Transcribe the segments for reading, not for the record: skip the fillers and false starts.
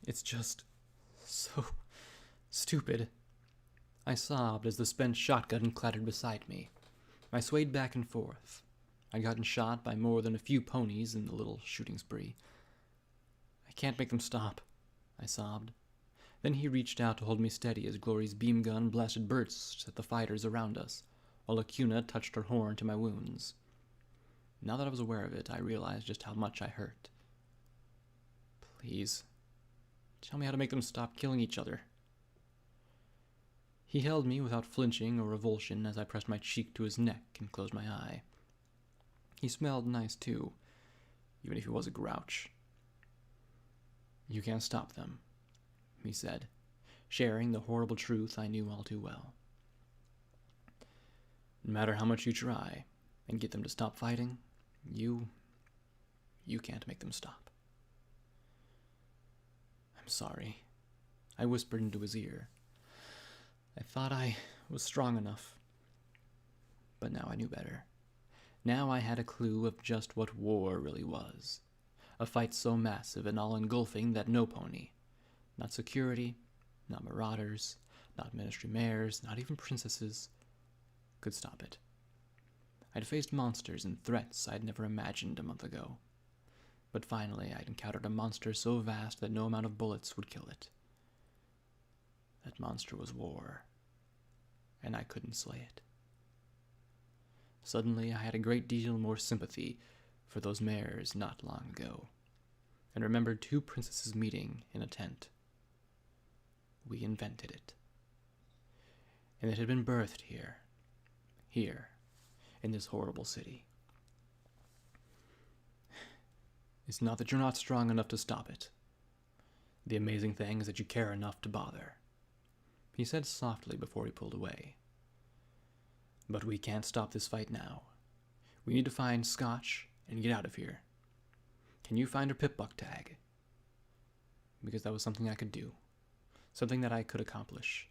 It's just so stupid. I sobbed as the spent shotgun clattered beside me. I swayed back and forth. I'd gotten shot by more than a few ponies in the little shooting spree. I can't make them stop, I sobbed. Then he reached out to hold me steady as Glory's beam gun blasted bursts at the fighters around us, while Acuna touched her horn to my wounds. Now that I was aware of it, I realized just how much I hurt. Please, tell me how to make them stop killing each other. He held me without flinching or revulsion as I pressed my cheek to his neck and closed my eye. He smelled nice too, even if he was a grouch. You can't stop them, he said, sharing the horrible truth I knew all too well. No matter how much you try and get them to stop fighting, you can't make them stop. I'm sorry, I whispered into his ear. I thought I was strong enough, but now I knew better. Now I had a clue of just what war really was. A fight so massive and all-engulfing that no pony, not security, not marauders, not ministry mayors, not even princesses, could stop it. I'd faced monsters and threats I'd never imagined a month ago. But finally I'd encountered a monster so vast that no amount of bullets would kill it. That monster was war, and I couldn't slay it. Suddenly I had a great deal more sympathy for those mares not long ago, and remembered two princesses meeting in a tent. We invented it. And it had been birthed here, in this horrible city. It's not that you're not strong enough to stop it. The amazing thing is that you care enough to bother, he said softly before he pulled away. But we can't stop this fight now. We need to find Scotch and get out of here. Can you find her pip-buck tag? Because that was something I could do. Something that I could accomplish.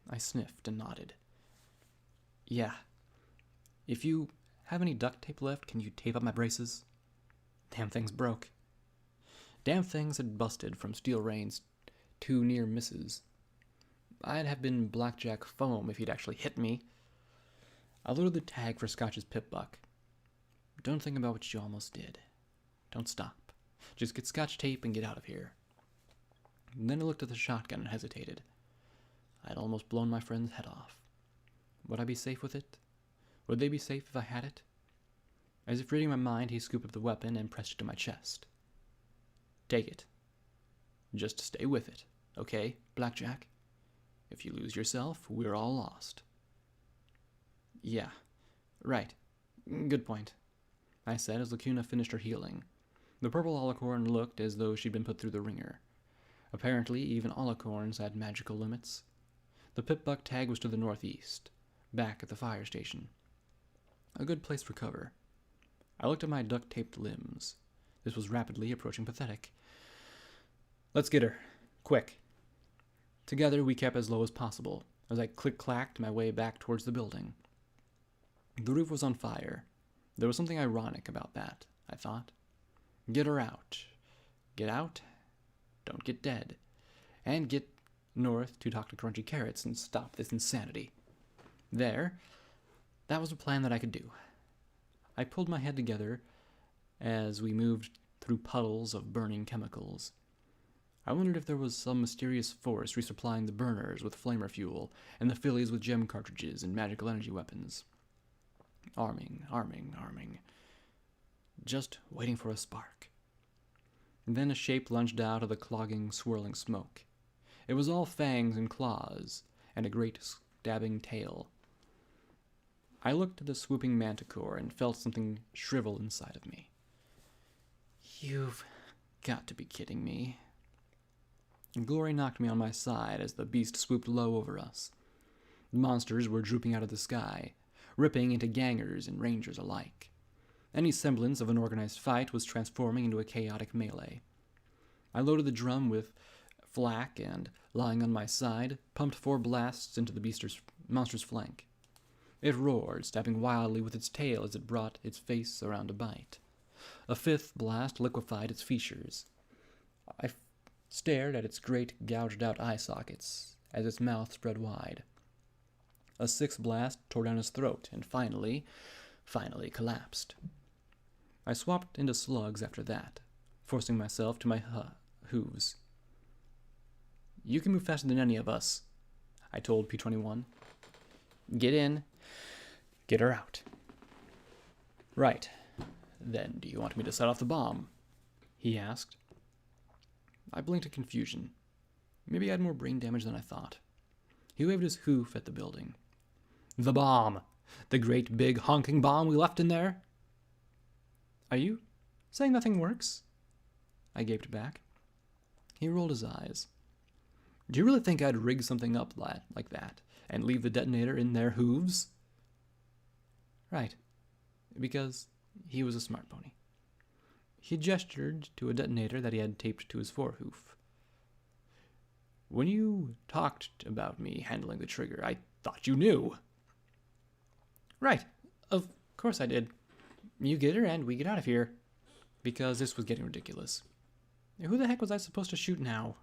I sniffed and nodded. Yeah. If you have any duct tape left, can you tape up my braces? Damn things broke. Damn things had busted from Steel Rain's 2 near misses. I'd have been blackjack foam if he'd actually hit me. I loaded the tag for Scotch's pip-buck. Don't think about what you almost did. Don't stop. Just get Scotch tape and get out of here. And then I looked at the shotgun and hesitated. I'd almost blown my friend's head off. Would I be safe with it? Would they be safe if I had it? As if reading my mind, he scooped up the weapon and pressed it to my chest. Take it. Just stay with it, okay, Blackjack? If you lose yourself, we're all lost. Yeah, right. Good point, I said as Lacuna finished her healing. The purple alicorn looked as though she'd been put through the ringer. Apparently, even alicorns had magical limits. The pip-buck tag was to the northeast, back at the fire station. A good place for cover. I looked at my duct-taped limbs. This was rapidly approaching pathetic. Let's get her. Quick. Together we kept as low as possible, as I click-clacked my way back towards the building. The roof was on fire. There was something ironic about that, I thought. Get her out. Get out. Don't get dead. And get north to talk to Crunchy Carrots and stop this insanity. There. That was a plan that I could do. I pulled my head together as we moved through puddles of burning chemicals. I wondered if there was some mysterious force resupplying the burners with flamer fuel and the fillies with gem cartridges and magical energy weapons. Arming. Just waiting for a spark. And then a shape lunged out of the clogging, swirling smoke. It was all fangs and claws, and a great stabbing tail. I looked at the swooping manticore and felt something shrivel inside of me. You've got to be kidding me. Glory knocked me on my side as the beast swooped low over us. The monsters were drooping out of the sky, ripping into gangers and rangers alike. Any semblance of an organized fight was transforming into a chaotic melee. I loaded the drum with flak and, lying on my side, pumped 4 blasts into the monster's flank. It roared, stabbing wildly with its tail as it brought its face around to bite. A 5th blast liquefied its features. I stared at its great gouged-out eye sockets as its mouth spread wide. A sixth blast tore down his throat and finally collapsed. I swapped into slugs after that, forcing myself to my hooves. You can move faster than any of us, I told P-21. Get in, get her out. Right. Then do you want me to set off the bomb? He asked. I blinked in confusion. Maybe I had more brain damage than I thought. He waved his hoof at the building. The bomb! The great big honking bomb we left in there? Are you saying nothing works? I gaped back. He rolled his eyes. Do you really think I'd rig something up like that and leave the detonator in their hooves? Right. Because he was a smart pony. He gestured to a detonator that he had taped to his forehoof. When you talked about me handling the trigger, I thought you knew. Right. Of course I did. You get her and we get out of here. Because this was getting ridiculous. Who the heck was I supposed to shoot now?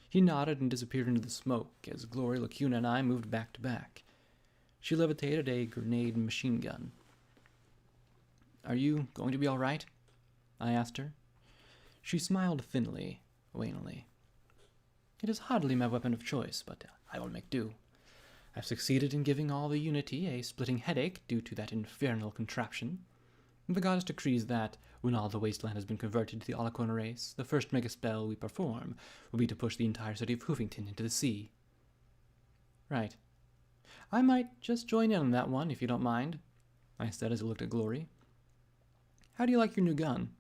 He nodded and disappeared into the smoke as Glory, Lacuna, and I moved back to back. She levitated a grenade machine gun. Are you going to be all right? I asked her. She smiled thinly, wanly. It is hardly my weapon of choice, but I will make do. I've succeeded in giving all the Unity a splitting headache due to that infernal contraption. The goddess decrees that, when all the wasteland has been converted to the Alacorn race, the first mega spell we perform will be to push the entire city of Hoofington into the sea. Right. I might just join in on that one, if you don't mind, I said as I looked at Glory. How do you like your new gun?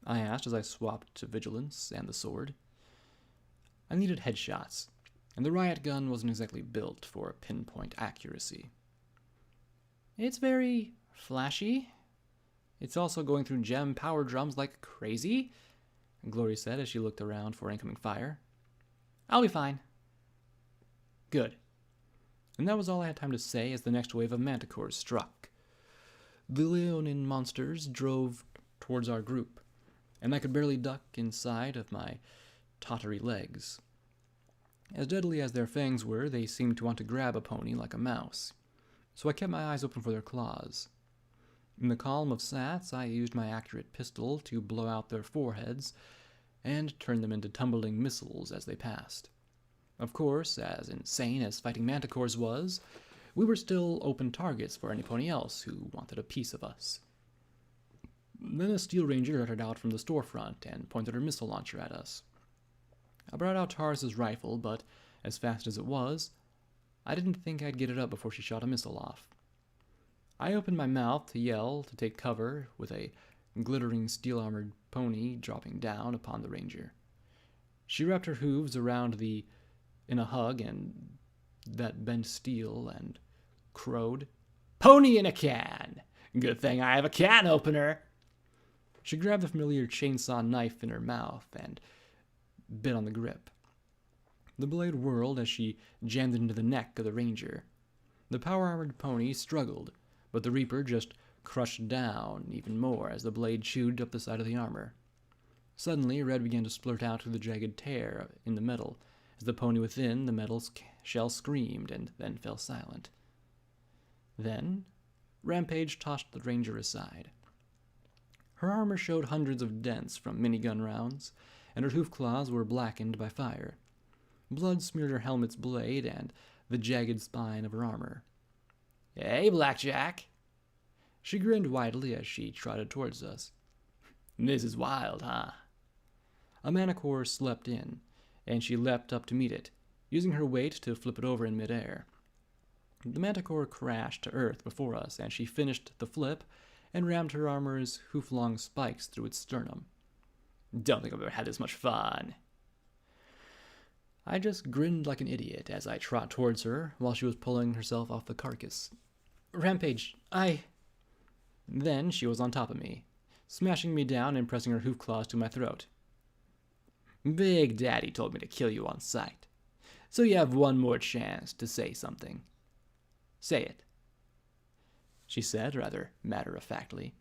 I asked as I swapped to Vigilance and the sword. I needed headshots, and the riot gun wasn't exactly built for pinpoint accuracy. It's very flashy. It's also going through gem power drums like crazy, Glory said as she looked around for incoming fire. I'll be fine. Good. And that was all I had time to say as the next wave of manticores struck. The Leonin monsters drove towards our group, and I could barely duck inside of my tottery legs. As deadly as their fangs were, they seemed to want to grab a pony like a mouse, so I kept my eyes open for their claws. In the column of sats, I used my accurate pistol to blow out their foreheads and turn them into tumbling missiles as they passed. Of course, as insane as fighting manticores was, we were still open targets for any pony else who wanted a piece of us. Then a Steel Ranger darted out from the storefront and pointed her missile launcher at us. I brought out Taurus's rifle, but as fast as it was, I didn't think I'd get it up before she shot a missile off. I opened my mouth to yell to take cover with a glittering steel-armored pony dropping down upon the Ranger. She wrapped her hooves around in a hug and that bent steel and crowed, "Pony in a can! Good thing I have a can opener!" She grabbed the familiar chainsaw knife in her mouth and bit on the grip. The blade whirled as she jammed it into the neck of the Ranger. The power-armored pony struggled, but the Reaper just crushed down even more as the blade chewed up the side of the armor. Suddenly, red began to splurt out through the jagged tear in the metal as the pony within the metal shell screamed and then fell silent. Then, Rampage tossed the Ranger aside. Her armor showed hundreds of dents from minigun rounds, and her hoof claws were blackened by fire. Blood smeared her helmet's blade and the jagged spine of her armor. "Hey, Blackjack!" She grinned widely as she trotted towards us. "This is wild, huh?" A manicore slept in, and she leapt up to meet it, using her weight to flip it over in midair. The manticore crashed to earth before us, and she finished the flip and rammed her armor's hoof-long spikes through its sternum. "Don't think I've ever had this much fun." I just grinned like an idiot as I trot towards her while she was pulling herself off the carcass. "Rampage, Then she was on top of me, smashing me down and pressing her hoof claws to my throat. "Big Daddy told me to kill you on sight, so you have one more chance to say something. Say it," she said rather matter-of-factly.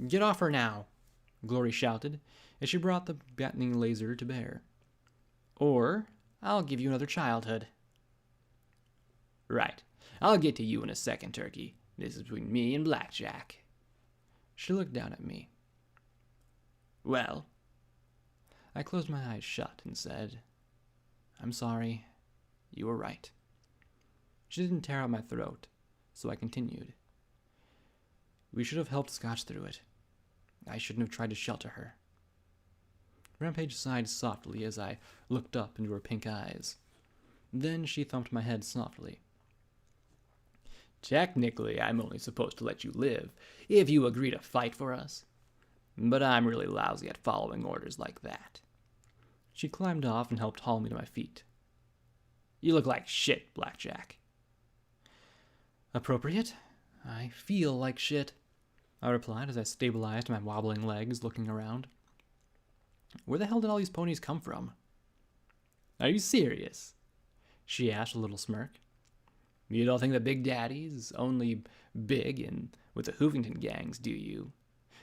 "Get off her now," Glory shouted, as she brought the battening laser to bear. Or, I'll give you another childhood. Right. I'll get to you in a second, Turkey. This is between me and Blackjack. She looked down at me. Well? I closed my eyes shut and said, I'm sorry. You were right. She didn't tear out my throat, so I continued. We should have helped Scotch through it. I shouldn't have tried to shelter her. Rampage sighed softly as I looked up into her pink eyes. Then she thumped my head softly. Technically, I'm only supposed to let you live if you agree to fight for us. But I'm really lousy at following orders like that. She climbed off and helped haul me to my feet. You look like shit, Blackjack. Appropriate. I feel like shit, I replied as I stabilized my wobbling legs, looking around. Where the hell did all these ponies come from? Are you serious? She asked, a little smirk. You don't think the Big Daddy's only big and with the Hoovington gangs, do you?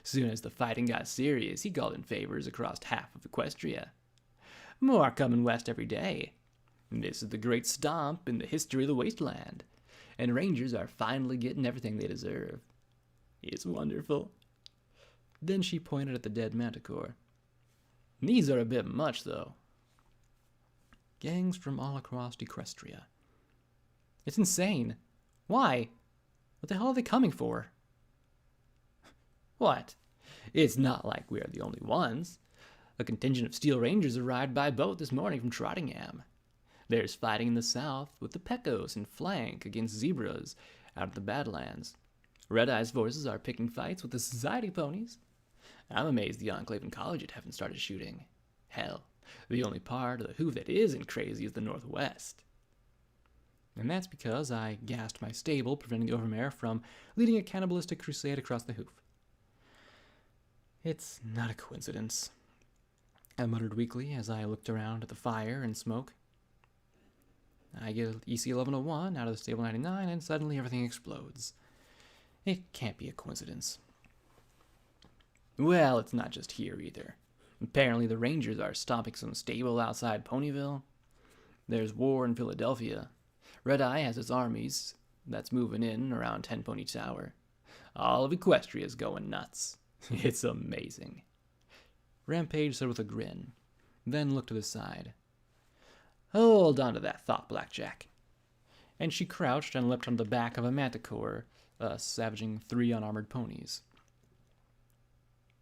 Soon as the fighting got serious, he called in favors across half of Equestria. More coming west every day. This is the great stomp in the history of the wasteland, and Rangers are finally getting everything they deserve. It's wonderful. Then she pointed at the dead manticore. These are a bit much, though. Gangs from all across Equestria. It's insane. Why? What the hell are they coming for? What? It's not like we are the only ones. A contingent of Steel Rangers arrived by boat this morning from Trottingham. There's fighting in the south with the Pecos in flank against zebras out of the Badlands. Red Eye's forces are picking fights with the Society ponies. I'm amazed the Enclave and Collegiate haven't started shooting. Hell, the only part of the Hoof that isn't crazy is the Northwest. And that's because I gassed my stable, preventing the Overmare from leading a cannibalistic crusade across the Hoof. It's not a coincidence, I muttered weakly as I looked around at the fire and smoke. I get EC 1101 out of the stable 99 and suddenly everything explodes. It can't be a coincidence. Well, it's not just here either. Apparently the Rangers are stomping some stable outside Ponyville. There's war in Philadelphia. Red Eye has its armies that's moving in around 10 Pony Tower. All of Equestria is going nuts. It's amazing. Rampage said with a grin, then looked to the side. Hold on to that thought, Blackjack. And she crouched and leapt on the back of a manticore, savaging 3 unarmored ponies.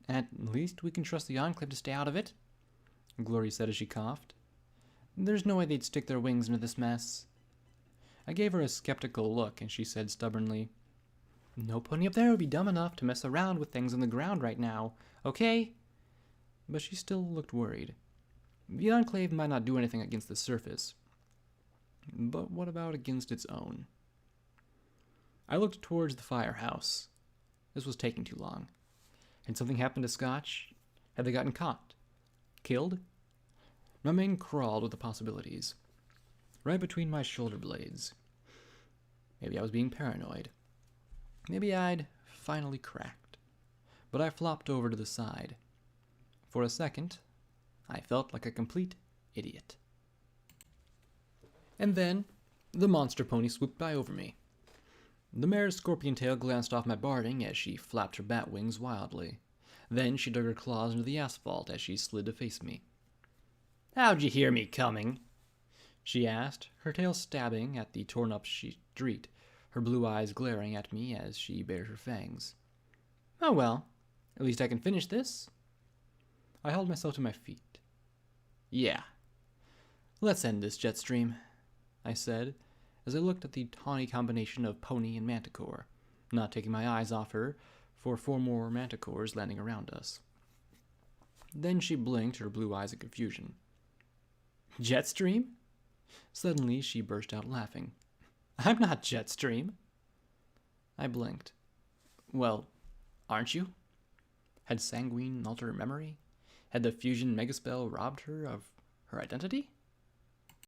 At least we can trust the Enclave to stay out of it, Glory said as she coughed. There's no way they'd stick their wings into this mess. I gave her a skeptical look, and she said stubbornly, No pony up there would be dumb enough to mess around with things on the ground right now, okay? But she still looked worried. The Enclave might not do anything against the surface, but what about against its own? I looked towards the firehouse. This was taking too long. Had something happened to Scotch? Had they gotten caught? Killed? My mane crawled with the possibilities. Right between my shoulder blades. Maybe I was being paranoid. Maybe I'd finally cracked. But I flopped over to the side. For a second, I felt like a complete idiot. And then, the monster pony swooped by over me. The mare's scorpion tail glanced off my barding as she flapped her bat wings wildly. Then she dug her claws into the asphalt as she slid to face me. How'd you hear me coming? She asked, her tail stabbing at the torn-up street, her blue eyes glaring at me as she bared her fangs. Oh well, at least I can finish this. I held myself to my feet. Yeah. Let's end this, Jetstream, I said, as I looked at the tawny combination of pony and manticore, not taking my eyes off her for 4 more manticores landing around us. Then she blinked, her blue eyes in confusion. Jetstream? Suddenly she burst out laughing. I'm not Jetstream. I blinked. Well, aren't you? Had Sanguine altered her memory? Had the fusion megaspell robbed her of her identity?